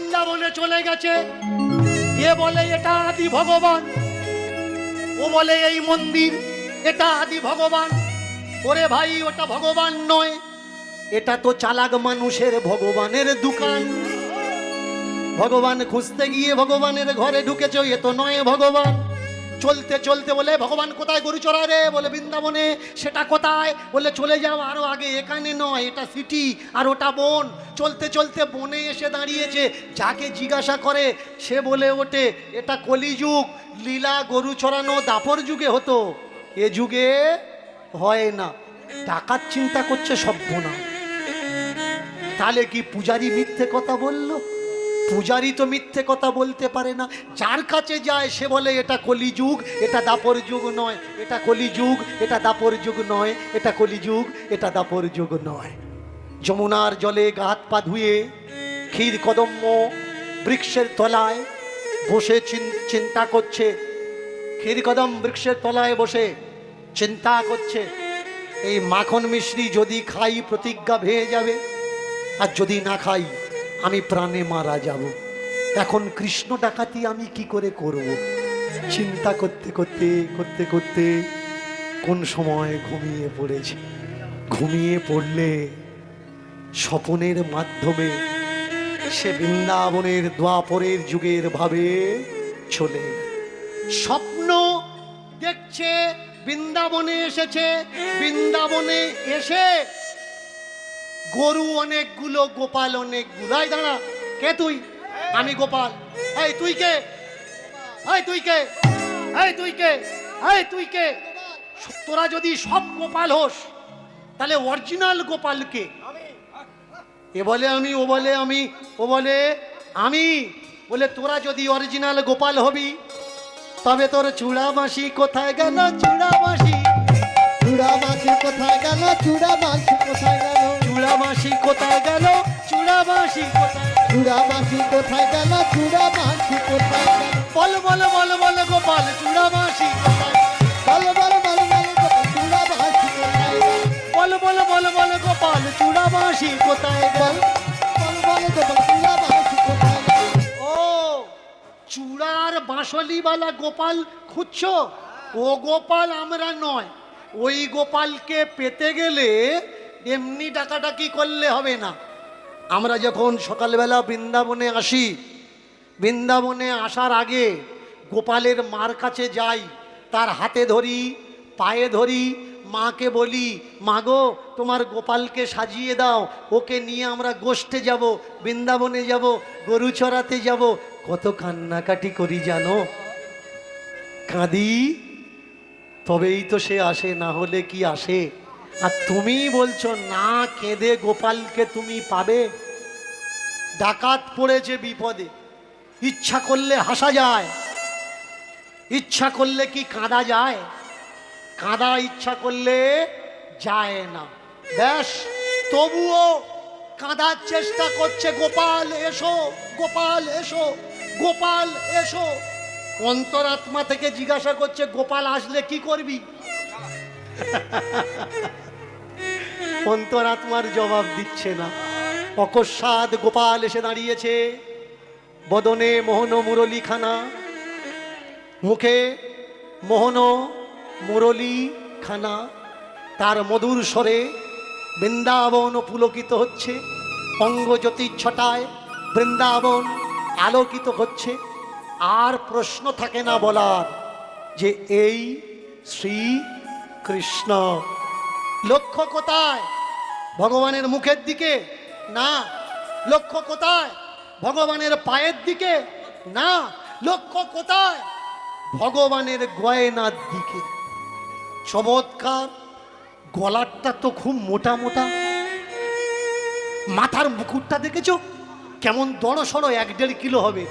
বৃন্দাবনে চলে গেছে। এ বলে এটা আদি ভগবান, ও বলে এই মন্দির এটা আদি ভগবান। ওরে ভাই ওটা ভগবান নয়, এটা তো চালাক মানুষের ভগবানের দোকান। ভগবান খুঁজতে গিয়ে ভগবানের ঘরে ঢুকেছো, এ তো নয় ভগবান। চলতে চলতে বলে ভগবান কোথায়? গরু চড়া রে। বলে বৃন্দাবনে। সেটা কোথায়? বলে চলে যাও আরো আগে, এখানে নয়, এটা সিটি আর ওটা বন। চলতে চলতে বনে এসে দাঁড়িয়েছে। যাকে জিজ্ঞাসা করে সে বলে ওঠে এটা কলিযুগ, লীলা গরু চড়ানো দাপর যুগে হতো, এ যুগে হয় না। টাকার চিন্তা করছে সভ্যনা। তাহলে কি পূজারি মিথ্যে কথা বলল? পূজারি তো মিথ্যে কথা বলতে পারে না। যার কাছে যায় সে বলে এটা কলিযুগ, এটা দাপর যুগ নয়, এটা কলিযুগ, এটা দাপর যুগ নয়, এটা কলিযুগ, এটা দাপর যুগ নয়। যমুনার জলে গা হাত পা ধুয়ে ক্ষীর কদম্ব বৃক্ষের তলায় বসে চিন্তা করছে। ক্ষীর কদম বৃক্ষের তলায় বসে চিন্তা করছে, এই মাখন মিশ্রি যদি খাই প্রতিজ্ঞা ভেঙে যাবে, আর যদি না খাই আমি প্রাণে মারা যাব। এখন কৃষ্ণ ডাকাতি আমি কি করে করব? চিন্তা করতে করতে করতে করতে কোন সময় ঘুমিয়ে পড়েছে। ঘুমিয়ে পড়লে স্বপনের মাধ্যমে সে বৃন্দাবনের দ্বাপরের যুগের ভাবে চলে। স্বপ্ন দেখছে বৃন্দাবনে এসেছে। বৃন্দাবনে এসে গরু অনেকগুলো, গোপাল অনেকগুলো। এই দাঁড়া, কে তুই? আমি গোপাল। এই তুই কে? এই তুই কে? এই তুই কে? এই তুই কে? তোরা যদি সব গোপাল হোস তাহলে অরিজিনাল গোপাল কে? এ বলে আমি, ও বলে আমি, ও বলে আমি। বলে তোরা যদি অরিজিনাল গোপাল হবি তবে তোর চূড়া মাসি কোথায় গেল? চূড়া মাসি, চূড়া মাসি কোথায় গেল? চূড়া মাসি কোথায় গেল? চূড়া মাসি কোথায় গেল? চূড়া মাসি কোথায়? চূড়া মাসি কোথায় গেল? চূড়া মাসি কোথায় গেল? বল বল বল বল গোপাল চূড়া মাসি কোথায়? বল বল বল বল গোপাল চূড়া মাসি কোথায় গেল? বল বল বল বল গোপাল চূড়া মাসি কোথায় গেল? বল বল গোপাল চূড়া মাসি কোথায় গেল? ও চূড়ার বাঁশলিওয়ালা গোপাল খুঁজছো? ও গোপাল আমরা নয়। ওই গোপালকে পেতে গেলে এমনি ডাকাডাকি করলে হবে না। আমরা যখন সকালবেলা বৃন্দাবনে আসি, বৃন্দাবনে আসার আগে গোপালের মার কাছে যাই, তার হাতে ধরি, পায়ে ধরি, মাকে বলি মা গো তোমার গোপালকে সাজিয়ে দাও, ওকে নিয়ে আমরা গোষ্ঠে যাব, বৃন্দাবনে যাব, গরু চড়াতে যাব। কত কান্নাকাটি করি জানো? কাঁদি, তবেই তো সে আসে, না হলে কি আসে? আর তুমি বলছো না কেঁদে গোপালকে তুমি পাবে? ডাকাত পড়েছে বিপদে, ইচ্ছা করলে হাসা যায়, ইচ্ছা করলে কি কাঁদা যায়? কাঁদা ইচ্ছা করলে যায় না। ব্যাস তবুও কাঁদার চেষ্টা করছে, গোপাল এসো, গোপাল এসো, গোপাল এসো। অন্তরাত্মা থেকে জিজ্ঞাসা করছে গোপাল আসলে কি করবি? অন্তরাত্মার জবাব দিচ্ছে না। অকস্মাৎ গোপাল এসে দাঁড়িয়েছে, বদনে মোহন মুরলী খানা, মুখে মোহন মুরলী খানা। তার মধুর স্বরে বৃন্দাবন পুলকিত হচ্ছে, অঙ্গজ্যোতির ছটায় বৃন্দাবন আলোকিত হচ্ছে। আর প্রশ্ন থাকে না বলার যে এই শ্রী কৃষ্ণ। লক্ষ্য কোথায়? ভগবানের মুখের দিকে না। লক্ষ্য কোথায়? ভগবানের পায়ের দিকে না। লক্ষ্য কোথায়? ভগবানের গয়নার দিকে। চমৎকার। গলারটা তো খুব মোটা মোটা, মাথার মুকুটটা দেখেছো কেমন বড় সড়ো, 1-1.5 কিলো হবে।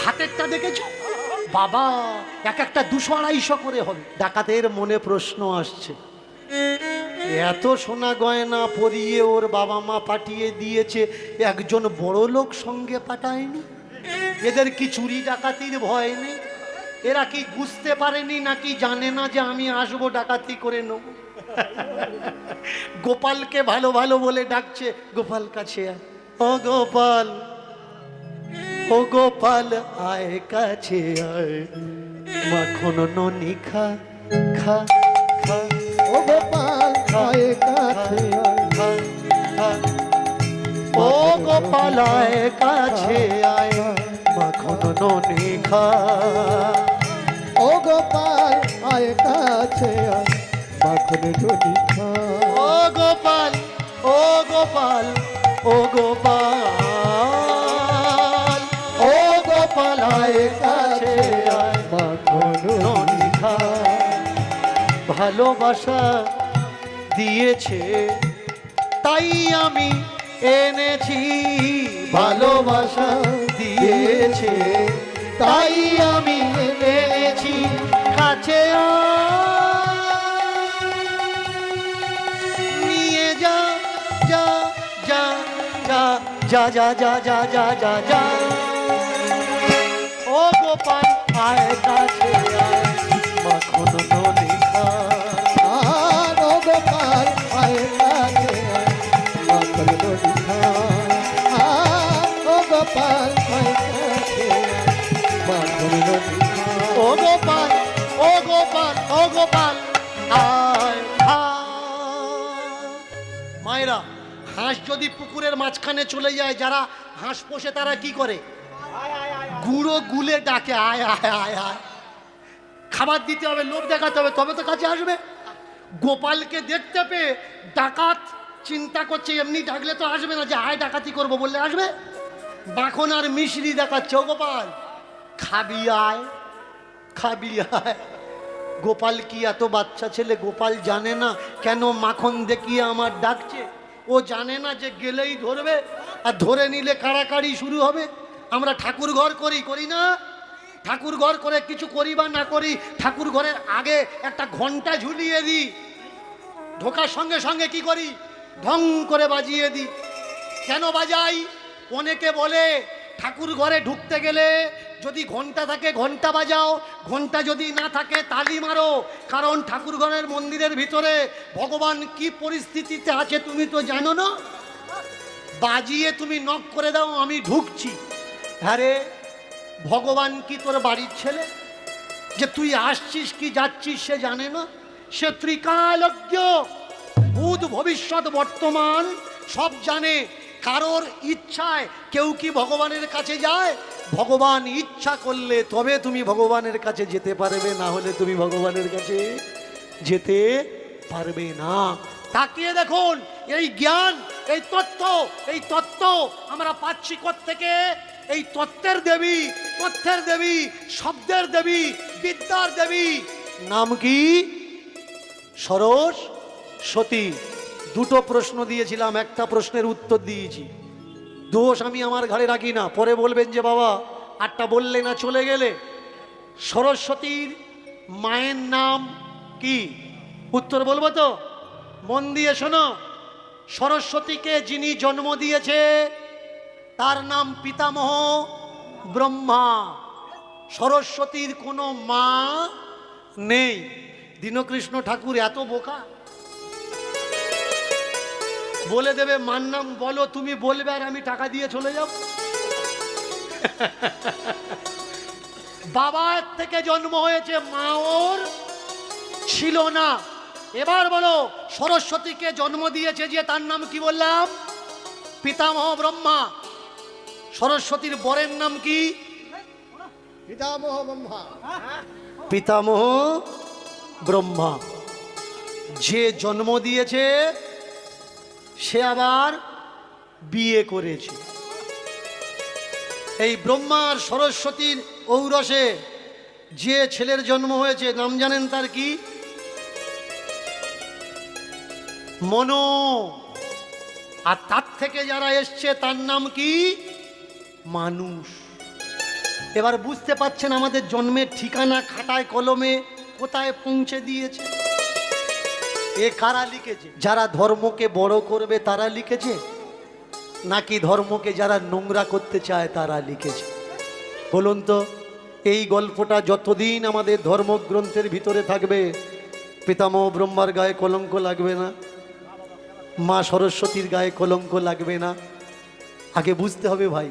হাতেরটা দেখেছো বাবা, এক একটা 200-250 করে হবে। ডাকাতের মনে প্রশ্ন আসছে, এত সোনা গয়না পরিয়ে ওর বাবা মা পাঠিয়ে দিয়েছে, একজন বড় লোক সঙ্গে পাঠায়নি? এদের কি চুরি ডাকাতির ভয় নেই? এরা কি বুঝতে পারেনি নাকি জানে না যে আমি আসবো ডাকাতি করে নেব? গোপালকে ভালো ভালো বলে ডাকছে, গোপাল কাছে আয়। ও গোপাল, ও গোপাল আয় কাছে আয়, মাখন ননি খা খা খা ও গোপাল আয় কাছে আয়, খা খা। ও গোপাল আয় কাছে আয়, মাখন ননি খা। ও গোপাল আয় কাছে আয়, মাখন ননি খা। ও গোপাল, ও গোপাল, ও গোপাল, ও গোপাল আয় কাছে আয়, মাখন ননি খা। ভালোবাসা দিয়েছে তাই আমি এনেছি, ভালোবাসা দিয়েছে তাই আমি এনেছি কাছে নিয়ে যা যা যা যা যা যা যা যা যা যা যা। ও গোপাল আয় কাছে আয়, মাখন ননি খা। ও গোপাল আয় কাছে আয়, মাখন ননি খা। ও গোপাল আয় কাছে আয়, মাখন ননি খা। ও গোপাল, ও গোপাল, ও গোপাল আয় খা। মায়েরা, হাঁস যদি পুকুরের মাঝখানে চলে যায়, যারা হাঁস পোষে তারা কি করে? গুঁড়ো গুলে ডাকে আয় আয় আয় আয়। খাবার দিতে হবে, লোভ দেখাতে হবে, তবে তো কাছে আসবে। গোপালকে দেখতে পেয়ে ডাকাত চিন্তা করছে এমনি ডাকলে তো আসবে না, যে আয় ডাকাতি করবো বললে আসবে। মাখন আর মিশ্রি দেখাচ্ছে, ও গোপাল খাবি আয়, খাবি আয়। গোপাল কি এত বাচ্চা ছেলে? গোপাল জানে না কেন মাখন দেখিয়ে আমার ডাকছে? ও জানে না যে গেলেই ধরবে, আর ধরে নিলে কাড়াকাড়ি শুরু হবে। আমরা ঠাকুর ঘর করি, করি না? ঠাকুর ঘর করে কিছু করি বা না করি, ঠাকুর ঘরের আগে একটা ঘন্টা ঝুলিয়ে দিই, ঢোকার সঙ্গে সঙ্গে কি করি? ঢং করে বাজিয়ে দিই। কেন বাজাই? অনেকে বলে ঠাকুর ঘরে ঢুকতে গেলে যদি ঘন্টা থাকে ঘন্টা বাজাও, ঘন্টা যদি না থাকে তালি মারো। কারণ ঠাকুর ঘরের মন্দিরের ভিতরে ভগবান কি পরিস্থিতিতে আছে তুমি তো জানো না। বাজিয়ে তুমি নক করে দাও, আমি ঢুকছি। আরে ভগবান কি তোর বাড়ির ছেলে যে তুই আসছিস কি যাচ্ছিস সে জানে না? সে ত্রিকালজ্ঞ, ভূত ভবিষ্যৎ বর্তমান সব জানে। কারোর ইচ্ছায় কেউ কি ভগবানের কাছে যায়? ভগবান ইচ্ছা করলে তবে তুমি ভগবানের কাছে যেতে পারবে, না হলে তুমি ভগবানের কাছে যেতে পারবে না। তাকিয়ে দেখুন এই জ্ঞান, এই তত্ত্ব আমরা পাচ্ছি কোত্থেকে? এই তত্ত্বের দেবী, তথ্যের দেবী, শব্দের দেবী, বিদ্যার দেবী নাম কি? সরস্বতী। দুটো প্রশ্ন দিয়েছিলাম, একটা প্রশ্নের উত্তর দিয়েছি। দোষ আমি আমার ঘাড়ে রাখি না, পরে বলবেন যে বাবা আরটা বললে না চলে গেলে। সরস্বতীর মায়ের নাম কি? উত্তর বলবো তো? মন দিয়ে শোনো। সরস্বতীকে যিনি জন্ম দিয়েছে তার নাম পিতামহ ব্রহ্মা। সরস্বতীর কোনো মা নেই। দীনকৃষ্ণ ঠাকুর এত বোকা, বলে দেবে মার নাম বলো, তুমি বলবে আর আমি টাকা দিয়ে চলে যাব। বাবার থেকে জন্ম হয়েছে, মা ওর ছিল না। এবার বলো সরস্বতীকে জন্ম দিয়েছে যে তার নাম কি বললাম? পিতামহ ব্রহ্মা। সরস্বতীর বরের নাম কি? পিতামহ ব্রহ্মা। পিতামহ ব্রহ্মা। যে জন্ম দিয়েছে সে আবার বিয়ে করেছে। এই ব্রহ্মা আর সরস্বতীর ঔরসে যে ছেলের জন্ম হয়েছে নাম জানেন তার কি? মনো। আর তার থেকে যারা এসছে তার নাম কি? মানুষ। এবার বুঝতে পাচ্ছেন আমাদের জন্মের ঠিকানা খাতায় কলমে কোথায় পৌঁছে দিয়েছে? এ কারা লিখেছে? যারা ধর্মকে বড় করবে তারা লিখেছে, নাকি ধর্মকে যারা নোংরা করতে চায় তারা লিখেছে? বলুন তো। এই গল্পটা যতদিন আমাদের ধর্মগ্রন্থের ভিতরে থাকবে পিতামহ ব্রহ্মার গায়ে কলঙ্ক লাগবে না, মা সরস্বতীর গায়ে কলঙ্ক লাগবে না। আগে বুঝতে হবে ভাই,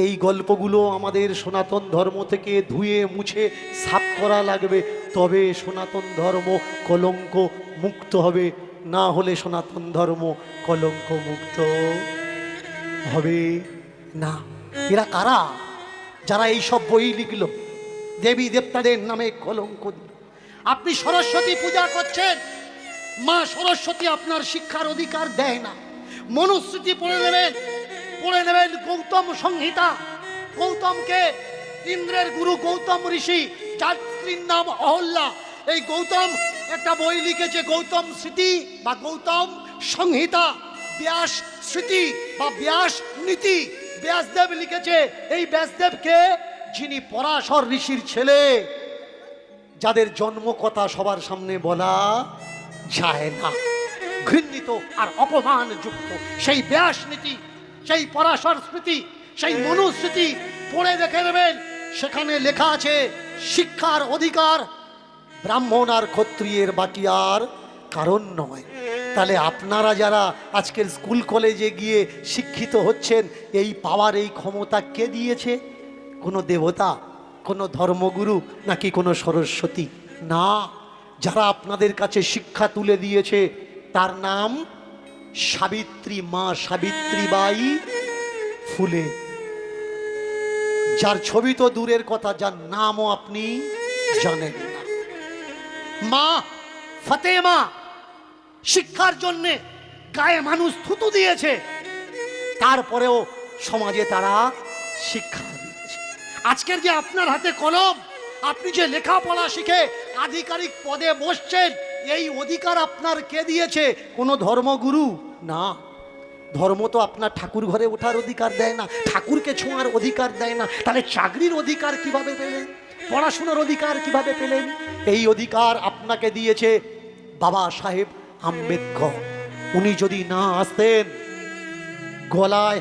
এই গল্পগুলো আমাদের সনাতন ধর্ম থেকে ধুয়ে মুছে সাফ করা লাগবে, তবে সনাতন ধর্ম কলঙ্ক মুক্ত হবে, না হলে সনাতন ধর্ম কলঙ্ক মুক্ত হবে না। এরা কারা যারা এই সব বই লিখলো, দেবী দেবতাদের নামে কলঙ্ক দিল? আপনি সরস্বতী পূজা করছেন, মা সরস্বতী আপনার শিক্ষার অধিকার দেয় না। মনুস্মৃতি পড়ে নেবেন গৌতম সংহিতা। গৌতমকে ইন্দ্রের গুরু গৌতম ঋষি, যার স্ত্রীর নাম অহল্যা, এই গৌতম একটা বই লিখেছে গৌতম স্মৃতি বা গৌতম সংহিতা। ব্যাস স্মৃতি বা ব্যাস নীতি ব্যাসদেব লিখেছে। এই ব্যাসদেবকে, যিনি পরাশর ঋষির ছেলে, যাদের জন্ম কথা সবার সামনে বলা যায় না, ঘৃণিত আর অপমানযুক্ত সেই ব্যাস নীতি, সেই পরাশর স্মৃতি, সেই মনুস্মৃতি পড়ে দেখে নেবেন। সেখানে লেখা আছে শিক্ষার অধিকার ব্রাহ্মণ আর ক্ষত্রিয়ের, বাকি আর কারণ নয়। তাহলে আপনারা যারা আজকের স্কুল কলেজে গিয়ে শিক্ষিত হচ্ছেন, এই পাওয়ার, এই ক্ষমতা কে দিয়েছে? কোনো দেবতা, কোনো ধর্মগুরু, নাকি কোনো সরস্বতী? না, যারা আপনাদের কাছে শিক্ষা তুলে দিয়েছে তার নাম সাবিত্রী, মা সাবিত্রীবাই ফুলে, যার ছবি তো দূরের কথা, যার নামও আপনি জানেন না। মা ফাতেমা শিক্ষার জন্যে গায়ে মানুষ থুতু দিয়েছে, তারপরেও সমাজে তারা শিক্ষা দিয়েছে। আজকের যে আপনার হাতে কলম, আপনি যে লেখাপড়া শিখে আধিকারিক পদে বসছেন, এই অধিকার আপনার কে দিয়েছে? কোনো ধর্মগুরু না। ধর্ম তো আপনার ঠাকুর ঘরে ওঠার অধিকার দেয় না, ঠাকুরকে ছোঁয়ার অধিকার দেয় না। তাহলে চাকরির অধিকার কিভাবে পেলেন? পড়াশোনার অধিকার কিভাবে পেলেন? এই অধিকার আপনাকে দিয়েছে বাবা সাহেব আম্বেদকর। উনি যদি না আসতেন, গলায়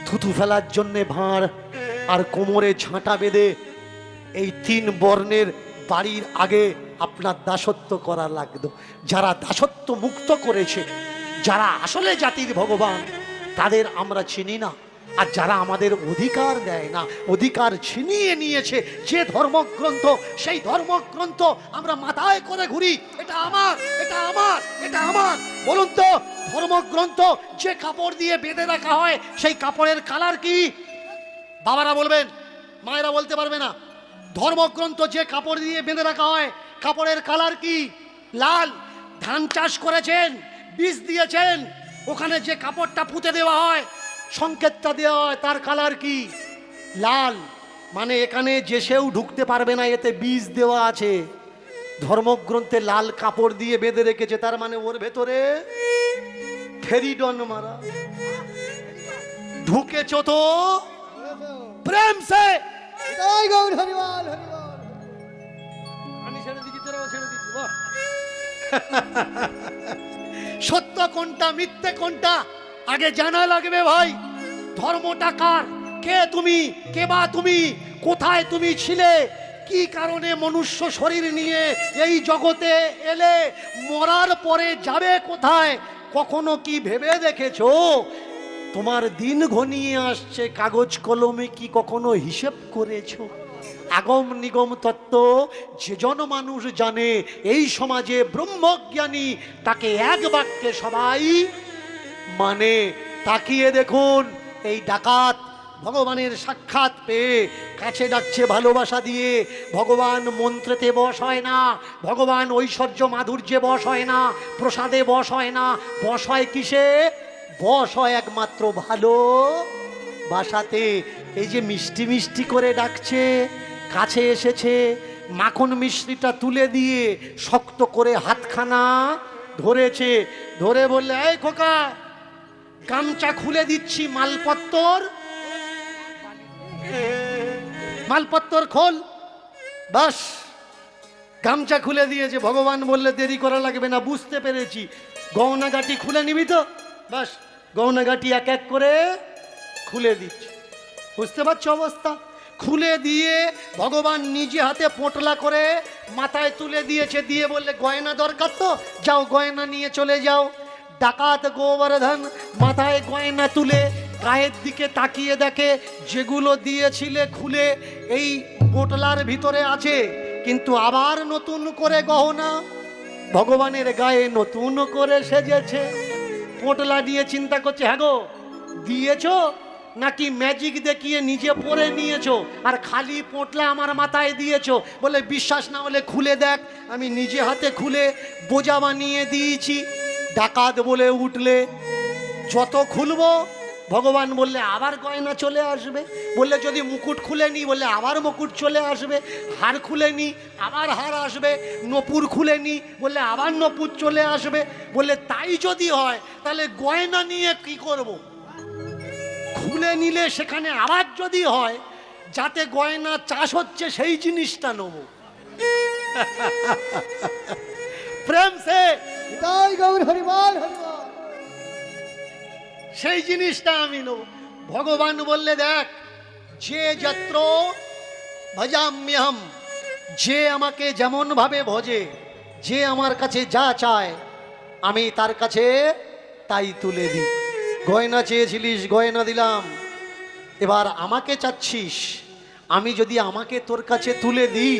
থুতু ফেলার জন্যে ভাঁড় আর কোমরে ঝাঁটা বেঁধে এই 3 বর্ণের বাড়ির আগে আপনার দাসত্ব করা লাগতো। যারা দাসত্ব মুক্ত করেছে, যারা আসলে জাতির ভগবান, তাদের আমরা চিনি না। আর যারা আমাদের অধিকার দেয় না, অধিকার ছিনিয়ে নিয়েছে যে ধর্মগ্রন্থ, সেই ধর্মগ্রন্থ আমরা মাথায় করে ঘুরি, এটা আমার, এটা আমার, এটা আমার। বলুন তো, ধর্মগ্রন্থ যে কাপড় দিয়ে বেঁধে রাখা হয়, সেই কাপড়ের কালার কি? বাবারা বলবেন, মায়েরা বলতে পারবে না। ধর্মগ্রন্থ যে কাপড় দিয়ে বেঁধে রাখা হয়, কাপড়ের কালার কি? লাল। ধান চাষ করেছেন, বীজ দিয়েছেন, ওখানে যে কাপড়টা পুঁতে দেওয়া হয়, সংকেতটা দেওয়া হয়, তার কালার কি? লাল। মানে এখানে যে সেও ঢুকতে পারবে না, এতে বীজ দেওয়া আছে। ধর্মগ্রন্থে লাল কাপড় দিয়ে বেঁধে রেখেছে, তার মানে ওর ভেতরে ফেরিডন মারা। ঢুকেছ তো প্রেম সে। জয় গৌর হরিবল হরিবল। আমি ছেড়ে দিচ্ছি, তোরাও ছেড়ে দিচ্ছি। বাহ! সত্য কোনটা, মিথ্যে কোনটা, আগে জানা লাগবে ভাই। ধর্মটা কার? কে তুমি? কে বা তুমি? কোথায় তুমি ছিলে? কি কারণে মনুষ্য শরীর নিয়ে এই জগতে এলে? মরার পরে যাবে কোথায়? কখনো কি ভেবে দেখেছো? তোমার দিন ঘনিয়ে আসছে, কাগজ কলমে কি কখনো হিসেব করেছো? আগম নিগম তত্ত্ব যেজন মানুষ জানে এই সমাজে ব্রহ্মজ্ঞানী, তাকে এক বাক্যে সবাই মানে। তাকিয়ে দেখুন, এই ডাকাত ভগবানের সাক্ষাৎ পেয়ে কাছে ডাকছে ভালোবাসা দিয়ে। ভগবান মন্ত্রেতে বশ হয় না, ভগবান ঐশ্বর্য মাধুর্যে বশ হয় না, প্রসাদে বশ হয় না। বশ হয় কিসে? বশ হয় একমাত্র ভালো বাসাতে। এই যে মিষ্টি মিষ্টি করে ডাকছে, কাছে এসেছে, মাখন মিষ্টিটা তুলে দিয়ে শক্ত করে হাতখানা ধরেছে, ধরে বললে, এই খোকা, গামছা খুলে দিচ্ছি, মালপত্তর খোল। বাস, গামছা খুলে দিয়েছে। ভগবান বললে, দেরি করা লাগবে না, বুঝতে পেরেছি, গহনাগাটি খুলে নিবি তো? বাস, গহনাগাটি এক এক করে খুলে দিচ্ছে। বুঝতে পারছো অবস্থা? খুলে দিয়ে ভগবান নিজে হাতে পোটলা করে মাথায় তুলে দিয়েছে, দিয়ে বললে, গয়না দরকার তো, যাও গয়না নিয়ে চলে যাও। ডাকাত গোবর্ধন মাথায় গয়না তুলে গায়ের দিকে তাকিয়ে দেখে যেগুলো দিয়েছিলে খুলে এই পোটলার ভিতরে আছে, কিন্তু আবার নতুন করে গহনা ভগবানের গায়ে নতুন করে সেজেছে। পোটলা দিয়ে চিন্তা করছে, হ্যাঁ গো দিয়েছো নাকি ম্যাজিক দেখিয়ে নিজে পরে নিয়েছো আর খালি পোটলা আমার মাথায় দিয়েছো? বলে বিশ্বাস না হলে খুলে দেখ, আমি নিজে হাতে খুলে বোঝা বানিয়ে দিয়েছি। ডাকাত বলে উঠলে যত খুলবো ভগবান বললে আবার গয়না চলে আসবে, বললে যদি মুকুট খুলে নি বললে আবার মুকুট চলে আসবে, হার খুলে নি আবার হার আসবে, নপুর খুলে নি বললে আবার নপুর চলে আসবে। বললে তাই যদি হয় তাহলে গয়না নিয়ে কি করব? খুলে নিলে সেখানে আবার যদি হয় যাতে গয়না চাষ হচ্ছে সেই জিনিসটা নেব। প্রেম সে তাই গৌর হরিবল হরিবল। সেই জিনিসটা আমি নেব। ভগবান বললে দেখ, যে যত্র ভজাম্যহম, যে আমাকে যেমন ভাবে ভজে, যে আমার কাছে যা চায় আমি তার কাছে তাই তুলে দিই। গয়না চেয়েছিলিস গয়না দিলাম, এবার আমাকে চাচ্ছিস, আমি যদি আমাকে তোর কাছে তুলে দিই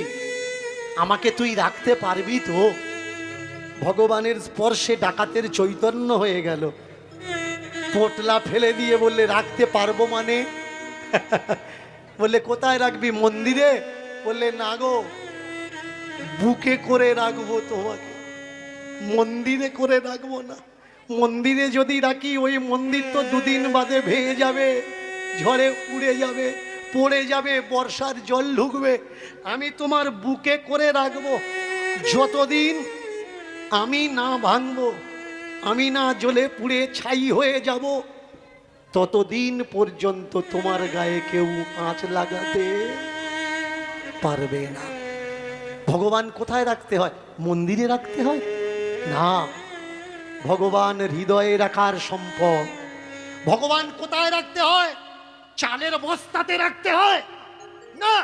আমাকে তুই রাখতে পারবি তো? ভগবানের স্পর্শে ডাকাতের চৈতন্য হয়ে গেল। পোটলা ফেলে দিয়ে বললে রাখতে পারবো মানে? বললে কোথায় রাখবি, মন্দিরে? বললে না গো, বুকে করে রাখবো তোমাকে, মন্দিরে করে রাখবো না। মন্দিরে যদি রাখি ওই মন্দির তো দুদিন বাদে ভেঙে যাবে, ঝড়ে উড়ে যাবে, পড়ে যাবে, বর্ষার জল ঢুকবে। আমি তোমার বুকে করে রাখবো, যতদিন আমি না ভাঙবো, আমি না জ্বলে পুড়ে ছাই হয়ে যাব, ততদিন পর্যন্ত তোমার গায়ে কেউ আঁচ লাগাতে পারবে না। ভগবান কোথায় রাখতে হয়? মন্দিরে রাখতে হয় না, ভগবান হৃদয়ে রাখার সম্পদ। ভগবান কোথায় রাখতে হয়? চালের বস্তাতে রাখতে হয় না।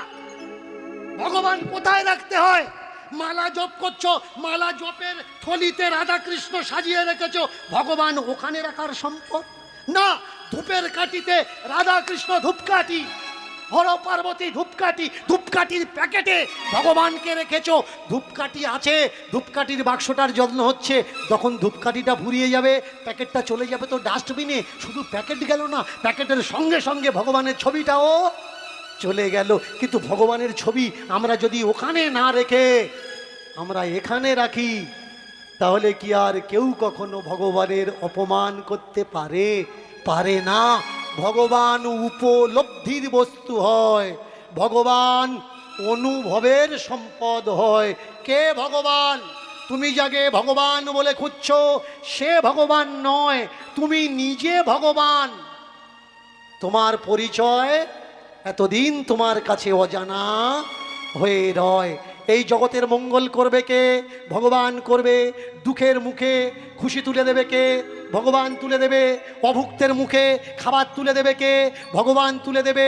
ভগবান কোথায় রাখতে হয়? মালা জপ করছো, মালা জপের থলিতে রাধা কৃষ্ণ সাজিয়ে রেখেছো, ভগবান ওখানে রাখার সম্পদ না। ধূপের কাঠিতে রাধা কৃষ্ণ ধূপকাঠি, হর পার্বতী ধূপকাঠি, ধূপকাঠির প্যাকেটে ভগবানকে রেখেছো। ধূপকাঠি আছে, ধূপকাঠির বাক্সটার যত্ন হচ্ছে, যখন ধূপকাঠিটা ফুরিয়ে যাবে প্যাকেটটা চলে যাবে তো ডাস্টবিনে। শুধু প্যাকেট গেল না, প্যাকেটের সঙ্গে সঙ্গে ভগবানের ছবিটাও চলে গেল। কিন্তু ভগবানের ছবি আমরা যদি ওখানে না রেখে আমরা এখানে রাখি, তাহলে কি আর কেউ কখনো ভগবানের অপমান করতে পারে? পারে না। ভগবান উপলব্ধির বস্তু হয়, ভগবান অনুভবের সম্পদ হয়। কে ভগবান? তুমি যাকে ভগবান বলে খুঁজছো সে ভগবান নয়, তুমি নিজে ভগবান। তোমার পরিচয় এতদিন তোমার কাছে অজানা হয়ে রয়। এই জগতের মঙ্গল করবে কে? ভগবান করবে। দুঃখের মুখে খুশি তুলে দেবে কে? ভগবান তুলে দেবে। অভুক্তের মুখে খাবার তুলে দেবে কে? ভগবান তুলে দেবে।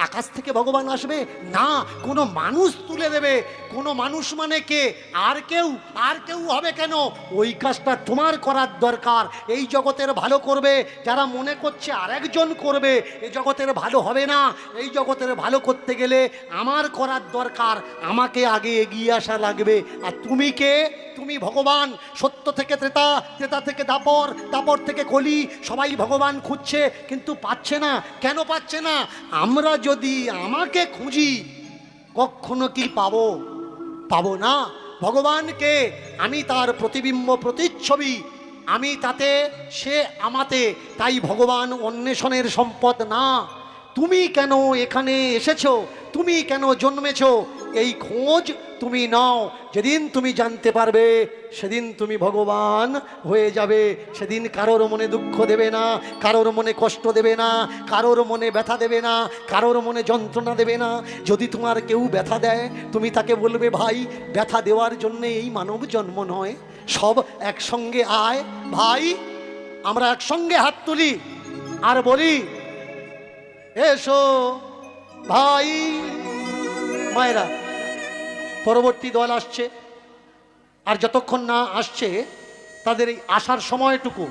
আকাশ থেকে ভগবান আসবে না, কোনো মানুষ তুলে দেবে। কোনো মানুষ মানে কে? আর কেউ হবে কেন? ওই কাজটা তোমার করার দরকার। এই জগতের ভালো করবে যারা মনে করছে আরেকজন করবে, এই জগতের ভালো হবে না। এই জগতের ভালো করতে গেলে আমার করার দরকার, আমাকে আগে এগিয়ে আসা লাগবে। আর তুমি কে? তুমি ভগবান। সত্য থেকে ত্রেতা, ত্রেতা থেকে দাপর, দাপর থেকে কলি, সবাই ভগবান খুঁজছে কিন্তু পাচ্ছে না। কেন পাচ্ছে না? আমরা যদি আমাকে খুঁজি কখনো কি পাবো না। ভগবানকে আমি তার প্রতিবিম্ব, প্রতিচ্ছবি, আমি তাতে, সে আমাতে। তাই ভগবান অন্বেষণের সম্পদ না। তুমি কেন এখানে এসেছো, তুমি কেন জন্মেছো, এই খোঁজ তুমি নাও। যেদিন তুমি জানতে পারবে সেদিন তুমি ভগবান হয়ে যাবে। সেদিন কারোর মনে দুঃখ দেবে না, কারোর মনে কষ্ট দেবে না, কারোর মনে ব্যথা দেবে না, কারোর মনে যন্ত্রণা দেবে না। যদি তোমার কেউ ব্যথা দেয় তুমি তাকে বলবে, ভাই ব্যথা দেওয়ার জন্য এই মানব জন্ম নয়, সব একসঙ্গে আয় ভাই। আমরা একসঙ্গে হাত তুলি আর বলি, এসো ভাই। মায়েরা, পরবর্তী দল আসছে, আর যতক্ষণ না আসছে তাদের এই আসার সময়টুকু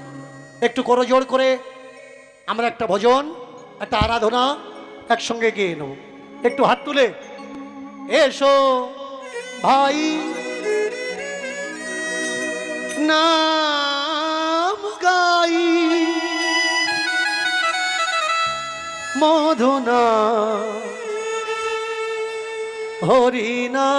একটু করজোড় করে আমরা একটা ভজন একটা আরাধনা একসঙ্গে গেয়ে নেব। একটু হাত তুলে এসো ভাই, নাম গাই মধুনা হরিনা।